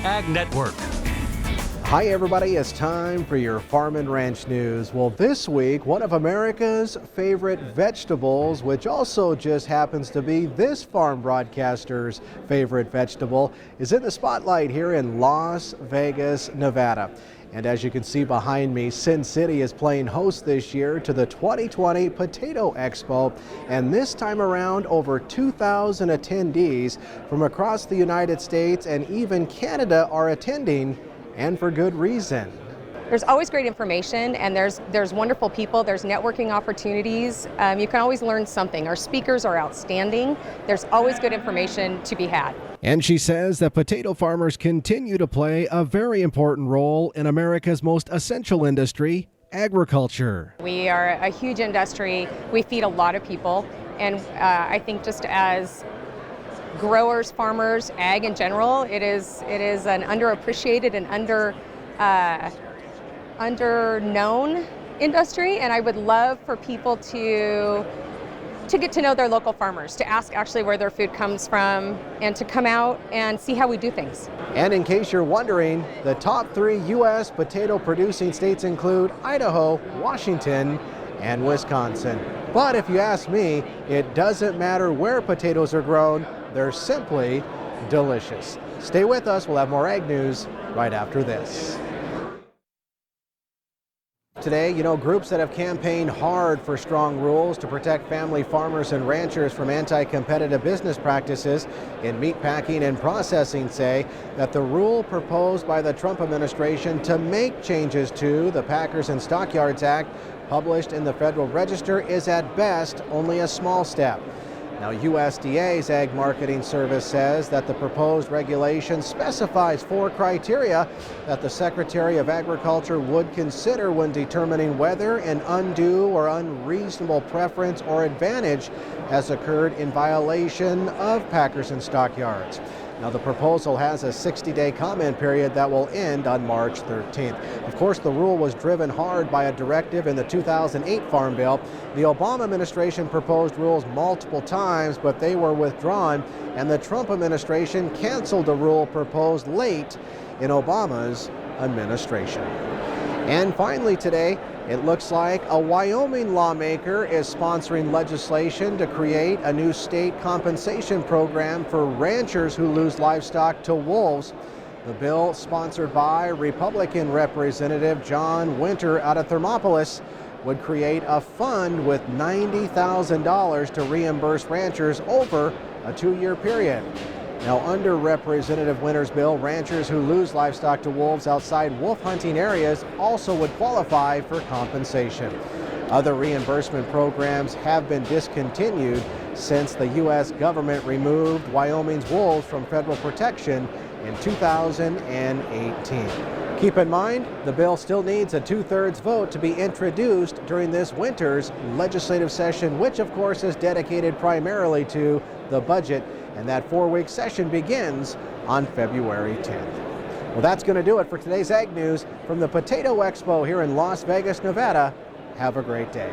Ag Network. Hi everybody, it's time for your Farm and Ranch News. Well, this week, one of America's favorite vegetables, which also just happens to be this farm broadcaster's favorite vegetable, is in the spotlight here in Las Vegas, Nevada. And as you can see behind me, Sin City is playing host this year to the 2020 Potato Expo. And this time around, over 2,000 attendees from across the United States and even Canada are attending, and for good reason. There's always great information, and there's wonderful people, there's networking opportunities. You can always learn something. Our speakers are outstanding. There's always good information to be had. And she says that potato farmers continue to play a very important role in America's most essential industry, agriculture. We are a huge industry. We feed a lot of people, and I think just as growers, farmers, ag in general, it is an underappreciated and under-known industry, and I would love for people to get to know their local farmers, to ask actually where their food comes from, and to come out and see how we do things. And in case you're wondering, the top 3 U.S. potato producing states include Idaho, Washington, and Wisconsin. But if you ask me, it doesn't matter where potatoes are grown, they're simply delicious. Stay with us, we'll have more ag news right after this. Today, groups that have campaigned hard for strong rules to protect family farmers and ranchers from anti-competitive business practices in meatpacking and processing say that the rule proposed by the Trump administration to make changes to the Packers and Stockyards Act, published in the Federal Register, is at best only a small step. Now, USDA's Ag Marketing Service says that the proposed regulation specifies 4 criteria that the Secretary of Agriculture would consider when determining whether an undue or unreasonable preference or advantage has occurred in violation of Packers and Stockyards. Now, the proposal has a 60-day comment period that will end on March 13th. Of course, the rule was driven hard by a directive in the 2008 Farm Bill. The Obama administration proposed rules multiple times, but they were withdrawn, and the Trump administration canceled a rule proposed late in Obama's administration. And finally today, it looks like a Wyoming lawmaker is sponsoring legislation to create a new state compensation program for ranchers who lose livestock to wolves. The bill, sponsored by Republican Representative John Winter out of Thermopolis, would create a fund with $90,000 to reimburse ranchers over a 2-year period. Now, under Representative Winter's bill, ranchers who lose livestock to wolves outside wolf hunting areas also would qualify for compensation. Other reimbursement programs have been discontinued since the U.S. government removed Wyoming's wolves from federal protection in 2018. Keep in mind, the bill still needs a 2/3 vote to be introduced during this winter's legislative session, which of course is dedicated primarily to the budget, and that 4-week session begins on February 10th. Well, that's going to do it for today's Ag News from the Potato Expo here in Las Vegas, Nevada. Have a great day.